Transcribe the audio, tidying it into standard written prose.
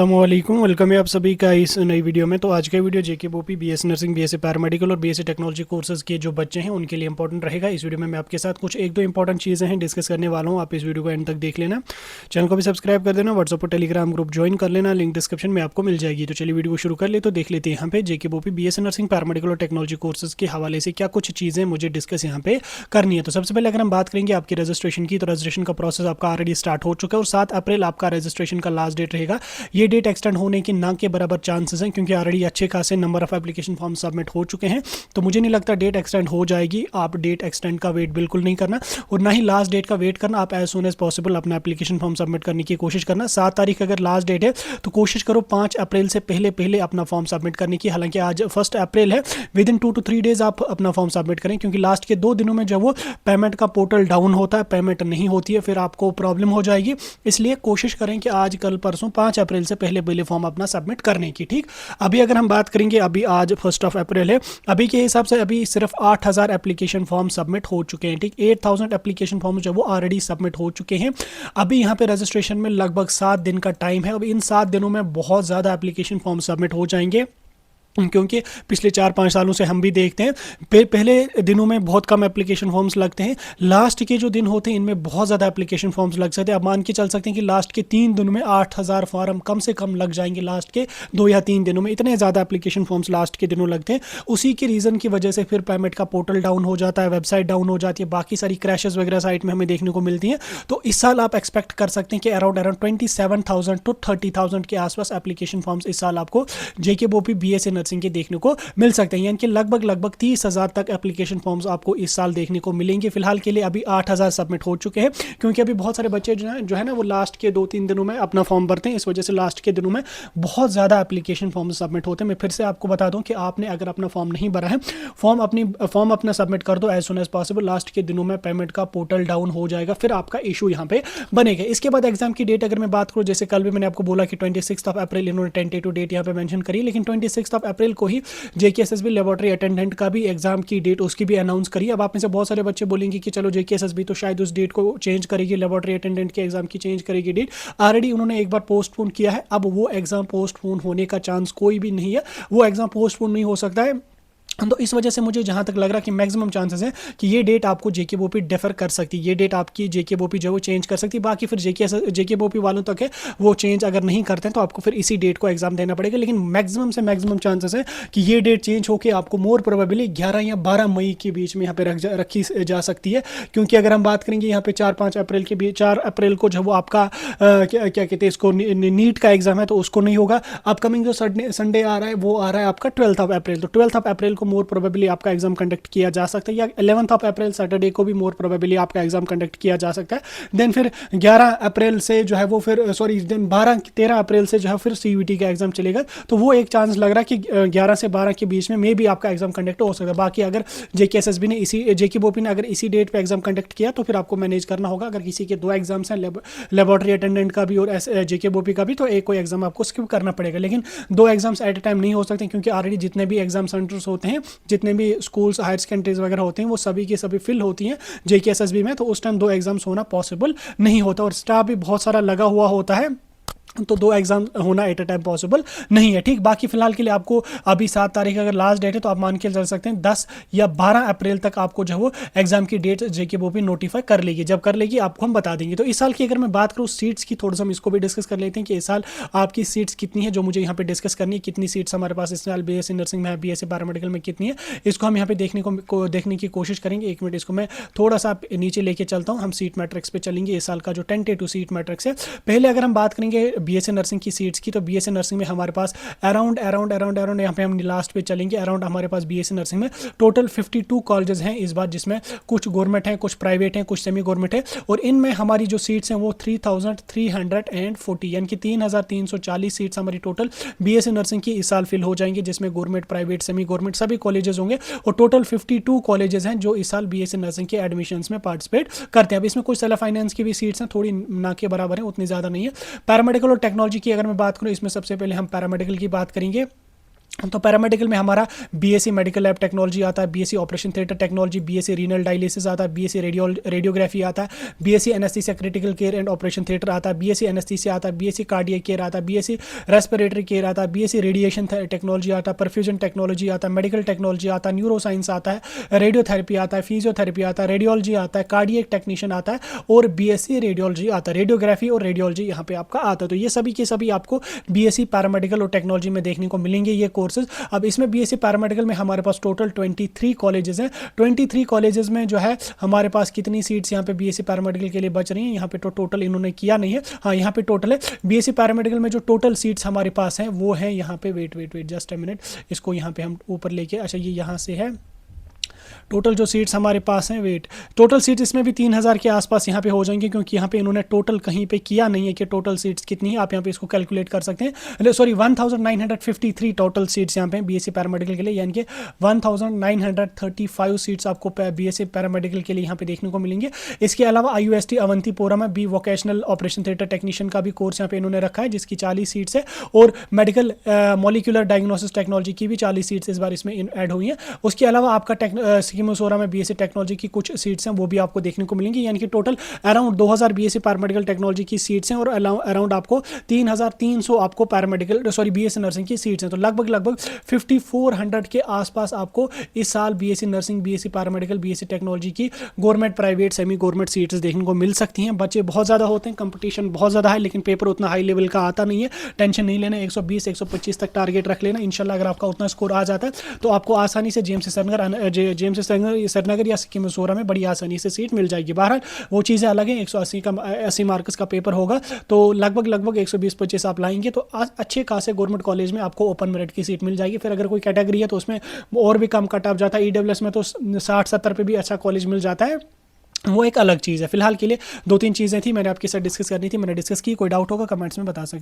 अस्सलामुअलैकुम, वेलकम है आप सभी का इस नई वीडियो में। तो आज का वीडियो जेके बोपी बीएससी नर्सिंग, बीएससी पैरामेडिकल और बीएससी टेक्नोलॉजी कोर्सेज के जो बच्चे हैं उनके लिए इंपॉर्टेंट रहेगा। इस वीडियो में मैं आपके साथ कुछ एक दो इंपॉर्टेंट चीज़ें हैं डिस्कस करने वाला हूं। आप इस वीडियो को एंड तक देख लेना, चैनल को भी सब्सक्राइब कर देना, व्हाट्सअप और टेलीग्राम ग्रुप ज्वाइन कर लेना, लिंक डिस्क्रिप्शन में आपको मिल जाएगी। तो चलिए वीडियो को शुरू कर ले। तो देख लेते हैं यहाँ पे जेके बोपी बीएससी नर्सिंग, पैरामेडिकल और टेक्नोलॉजी कोर्सेज के हवाले से क्या कुछ चीज़ें मुझे डिस्कस यहाँ पे करनी है। तो सबसे पहले अगर हम बात करेंगे आपकी रजिस्ट्रेशन की, तो रजिस्ट्रेशन का प्रोसेस आपका ऑलरेडी स्टार्ट हो चुका है और 7 अप्रैल आपका रजिस्ट्रेशन का लास्ट डेट रहेगा। ये डेट एक्सटेंड होने की ना के बराबर चांसेस हैं, क्योंकि ऑलरेडी अच्छे खासे number of application form submit हो चुके हैं। तो मुझे नहीं लगता डेट एक्सटेंड हो जाएगी। आप डेट एक्सटेंड का वेट बिल्कुल नहीं करना और ना ही लास्ट डेट का वेट करना। आप एज सुन एज पॉसिबल अपना एप्लीकेशन फॉर्म सबमिट करने की कोशिश करना। 7 तारीख अगर लास्ट डेट है तो कोशिश करो 5 अप्रैल से पहले पहले अपना फॉर्म सबमिट करने की। हालांकि आज 1 अप्रैल है, विद इन 2 to 3 डेज आप अपना फॉर्म सबमिट करें, क्योंकि लास्ट के 2 दिनों में जब वो पेमेंट का पोर्टल डाउन होता है, पेमेंट नहीं होती है, फिर आपको प्रॉब्लम हो जाएगी। इसलिए कोशिश करें कि आज कल परसों 5 अप्रैल से पहले पहले फॉर्म अपना सबमिट करने की। ठीक, अभी अगर हम बात करेंगे, अभी आज 1 अप्रैल है, अभी के हिसाब से अभी सिर्फ 8000 एप्लीकेशन फॉर्म सबमिट हो चुके हैं। ठीक, 8000 एप्लीकेशन फॉर्म जो वो ऑलरेडी सबमिट हो चुके हैं। अभी यहाँ पे रजिस्ट्रेशन में लगभग 7 दिन का टाइम है। अब इन 7 दिनों में बहुत ज़्यादा एप्लीकेशन फॉर्म सबमिट हो जाएंगे, क्योंकि पिछले 4-5 सालों से हम भी देखते हैं पहले दिनों में बहुत कम एप्लीकेशन फॉर्म्स लगते हैं। लास्ट के जो दिन होते हैं इनमें बहुत ज़्यादा एप्लीकेशन फॉर्म्स लग सकते हैं। आप मान के चल सकते हैं कि लास्ट के 3 दिनों में 8000 फॉर्म कम से कम लग जाएंगे। लास्ट के 2 या 3 दिनों में इतने ज़्यादा एप्लीकेशन फॉर्म्स लास्ट के दिनों लगते हैं। उसी के रीज़न की वजह से फिर पेमेंट का पोर्टल डाउन हो जाता है, वेबसाइट डाउन हो जाती है, बाकी सारी क्रैशेस वगैरह साइट में हमें देखने को मिलती हैं। तो इस साल आप एक्सपेक्ट कर सकते हैं कि अराउंड 27,000 to 30,000 के आसपास एप्लीकेशन फॉर्म्स इस साल आपको जेके बोपी बीएससी नर्सिंग के देखने को मिल सकते हैं। यानी कि लगभग 30,000 तक एप्लीकेशन फॉर्म्स आपको इस साल देखने को मिलेंगे। फिलहाल के लिए अभी 8,000 सबमिट हो चुके हैं, क्योंकि अभी बहुत सारे बच्चे जो है ना वो लास्ट के 2-3 दिनों में अपना फॉर्म भरते हैं। इस वजह से लास्ट के दिनों में बहुत ज़्यादा एप्लीकेशन फॉर्म सबमिट होते हैं। मैं फिर से आपको बता दूं कि आपने अगर अपना फॉर्म नहीं भरा है, फॉर्म अपना सबमिट कर दो as soon as possible. Last के दिनों में पेमेंट का पोर्टल डाउन हो जाएगा, फिर आपका इशू यहाँ पे बनेगा। इसके बाद एग्जाम की डेट अगर मैं बात करूँ, जैसे कल भी मैंने आपको बोला कि 26 अप्रैल इन्होंने टेंटेटिव डेट यहाँ पे मेंशन करी, लेकिन 26 अप्रैल को ही जेकेएसएसबी लेबोरेटरी अटेंडेंट का भी एग्जाम की डेट उसकी भी अनाउंस करी। अब आप में से बहुत सारे बच्चे बोलेंगे कि चलो जेकेएसएसबी तो शायद उस डेट को चेंज करेगी, लेबोरेटरी अटेंडेंट के एग्जाम की चेंज करेगी डेट। ऑलरेडी उन्होंने एक बार पोस्टपोन किया है, अब वो एग्जाम पोस्टपोन होने का चांस कोई भी नहीं है। वो एग्जाम पोस्टपोन नहीं हो सकता है। तो इस वजह से मुझे जहां तक लग रहा कि मैक्सिमम चांसेस हैं कि ये डेट आपको जेके बोपी डिफर कर सकती है। ये डेट आपकी जेके बोपी जो वो चेंज कर सकती है। बाकी फिर जेके बोपी वालों तक है, वो चेंज अगर नहीं करते हैं तो आपको फिर इसी डेट को एग्जाम देना पड़ेगा। लेकिन मैक्सिमम से मैक्सिमम चांसेस है कि ये डेट चेंज होकर आपको मोर प्रोबेबली 11 या 12 मई के बीच में यहाँ पे रखी जा सकती है। क्योंकि अगर हम बात करेंगे यहाँ पे 4-5 अप्रैल के बीच, 4 अप्रैल को जब वो आपका क्या कहते हैं इसको, नीट का एग्जाम है, तो उसको नहीं होगा। अपकमिंग जो संडे आ रहा है वो आ रहा है आपका 12 अप्रैल। तो 12 अप्रैल को मोर प्रोबेबली आपका एग्जाम कंडक्ट किया जा सकता है, या 11 अप्रैल सैटरडे को भी मोर प्रोबेबली आपका एग्जाम कंडक्ट किया जा सकता है। देन फिर 11 अप्रैल से जो है वो फिर देन 13 अप्रैल से जो है फिर सीयूईटी का एग्जाम चलेगा। तो वो एक चांस लग रहा है कि 11 से 12 के बीच में मे भी आपका एग्जाम कंडक्ट हो सकता है। बाकी अगर जेकेएसएसबी ने जेके बोपी ने अगर इसी डेट पे एग्जाम कंडक्ट किया तो फिर आपको मैनेज करना होगा। अगर किसी के 2 एग्जाम्स हैं, लेबोरेटरी अटेंडेंट का भी और जेके बोपी का भी, तो एक कोई एग्जाम आपको स्किप करना पड़ेगा। लेकिन 2 एग्जाम्स एट ए टाइम नहीं हो सकते, क्योंकि ऑलरेडी जितने भी एग्जाम सेंटर्स होते हैं, जितने भी स्कूल्स हायर सेकेंडरीज वगैरह होते हैं, वो सभी की सभी फिल होती हैं जेकेएसएसबी में। तो उस टाइम 2 एग्जाम्स होना पॉसिबल नहीं होता, और स्टाफ भी बहुत सारा लगा हुआ होता है, तो 2 एग्जाम होना एट अ टाइम पॉसिबल नहीं है। ठीक, बाकी फिलहाल के लिए आपको अभी 7 तारीख अगर लास्ट डेट है तो आप मान के चल सकते हैं 10 या 12 अप्रैल तक आपको जो है वो एग्जाम की डेट जेके बोपी नोटिफाई कर लेगी। जब कर लेगी आपको हम बता देंगे। तो इस साल की अगर मैं बात करूँ सीट्स की, थोड़ा सा हम इसको भी डिस्कस कर लेते हैं कि इस साल आपकी सीट्स कितनी है, जो मुझे यहाँ पे डिस्कस करनी है। कितनी सीट्स हमारे पास इस साल बीएससी नर्सिंग में है, बीएससी पैरामेडिकल में कितनी है, इसको हम यहाँ पे देखने की कोशिश करेंगे। 1 मिनट, इसको मैं थोड़ा सा नीचे लेके चलता हूँ। हम सीट मैट्रिक्स पे चलेंगे, इस साल का जो टेंटेटिव सीट मैट्रिक्स है। पहले अगर हम बात करेंगे बीएससी नर्सिंग की सीट्स की, तो बीएससी नर्सिंग में हमारे पास अराउंड यहाँ पे हम लास्ट पे चलेंगे, अराउंड हमारे पास बीएससी नर्सिंग में टोटल 52 कॉलेजेस हैं इस बार, जिसमें कुछ गवर्नमेंट हैं, कुछ प्राइवेट हैं, कुछ सेमी गवर्नमेंट है। और इनमें हमारी जो सीट्स हैं वो 3,340 यानी कि 3,340 सीट्स हमारी टोटल बीएससी नर्सिंग की इस साल फिल हो जाएंगी, जिसमें गवर्नमेंट, प्राइवेट, सेमी गवर्नमेंट सभी कॉलेजेस होंगे। और टोटल 52 कॉलेजेस हैं जो इस साल बीएससी नर्सिंग के एडमिशंस में पार्टिसिपेट करते हैं। अब इसमें कुछ सेल्फ फाइनेंस की भी सीट्स हैं, थोड़ी ना के बराबर है, उतनी ज़्यादा नहीं है। पैरामेडिकल और टेक्नोलॉजी की अगर मैं बात करूं, इसमें सबसे पहले हम पैरामेडिकल की बात करेंगे। तो पैरामेडिकल में हमारा बीएससी मेडिकल लैब टेक्नोलॉजी आता है, BSc operation theatre technology, BSc renal dialysis आता है, बीएससी रेडियोग्राफी आता है, BSc anaesthesia critical care and operation theatre आता है, बीएससी एनेस्थीसिया आता है, बीएससी कार्डियक केयर आता है, बीएससी रेस्पिरेटरी केयर आता है, बीएससी रेडिएशन टेक्नोलॉजी आता है, परफ्यूजन टेक्नोलॉजी आता है, मेडिकल टेक्नोलॉजी आता है, न्यूरो साइंस आता है, रेडियोथेरेपी आता है, फिजियोथेरेपी आता है, रेडियोलॉजी आता है, कार्डियक टेक्नीशियन आता है और बीएससी रेडियोलॉजी आता है, रेडियोग्राफी और रेडियोलॉजी यहाँ पे आपका आता है। तो ये सभी के सभी आपको बीएससी पैरामेडिकल और टेक्नोलॉजी में देखने को मिलेंगे ये कोर्सेज। अब इसमें बीएससी पैरामेडिकल में हमारे पास टोटल 23 कॉलेजेस हैं। 23 कॉलेजेस में जो है हमारे पास कितनी सीट्स यहाँ पे बीएससी पैरामेडिकल के लिए बच रही हैं, यहाँ पे तो टोटल इन्होंने किया नहीं है, हाँ यहाँ पे टोटल है बीएससी पैरामेडिकल में जो टोटल सीट्स हमारे पास हैं वो है यहाँ पे, वेट जस्ट अ मिनट, इसको यहाँ पे हम ऊपर लेके, अच्छा ये यहाँ से है टोटल जो सीट्स हमारे पास हैं, वेट टोटल सीट्स इसमें भी 3000 के आसपास यहाँ पे हो जाएंगे, क्योंकि यहाँ पे इन्होंने टोटल कहीं पे किया नहीं है कि टोटल सीट्स कितनी है। आप यहाँ पे इसको कैलकुलेट कर सकते हैं, सॉरी 1953 टोटल सीट्स यहाँ पे बीएससी पैरामेडिकल के लिए, यानी कि 1935 सीट्स आपको बीएससी पैरामेडिकल के लिए यहाँ पे देखने को मिलेंगे। इसके अलावा IUST अवंतीपोरा में B vocational operation theatre technician का भी कोर्स यहाँ पे इन्होंने रखा है, जिसकी 40 सीट्स है, और मेडिकल मॉलिक्यूलर डायग्नोसिस टेक्नोलॉजी की भी 40 सीट्स इस बार इसमें ऐड हुई हैं। उसके अलावा आपका सिकिमोसोरा में बीएससी टेक्नोलॉजी की कुछ सीट्स हैं, वो भी आपको देखने को मिलेंगी, यानी कि total around 2000 BSc paramedical technology की सीट्स हैं और अराउंड आपको 3300 आपको पैरामेडिकल बीएससी नर्सिंग की सीट्स हैं। तो लगभग 5400 के आसपास आपको इस साल BSc nursing, BSc paramedical, BSc technology की government, private, semi government seats देखने को मिल सकती हैं। बच्चे बहुत ज़्यादा होते हैं, कंपटीशन बहुत ज़्यादा है, लेकिन पेपर उतना हाई लेवल का आता नहीं है। टेंशन नहीं लेना, 120-125 तक टारगेट रख लेना, इंशाल्लाह अगर आपका उतना स्कोर आ जाता है तो आपको आसानी से जेएमसी श्रीनगर या सिकिमसोरा में बड़ी आसानी से सीट मिल जाएगी। बहरहाल वो चीज़ें अलग हैं, 180 मार्क्स का पेपर होगा, तो लगभग 120-25 आप लाएंगे तो अच्छे खासे गवर्नमेंट कॉलेज में आपको ओपन मेरिट की सीट मिल जाएगी। फिर अगर कोई कैटेगरी है तो उसमें और भी कम कट ऑफ जाता है, EWS में तो 60-70 पे भी अच्छा कॉलेज मिल जाता है, वो एक अलग चीज़ है। फिलहाल के लिए 2-3 चीज़ें थी मैंने आपके साथ डिस्कस करनी थी, मैंने डिस्कस की। कोई डाउट होगा कमेंट्स में बता सकते हैं।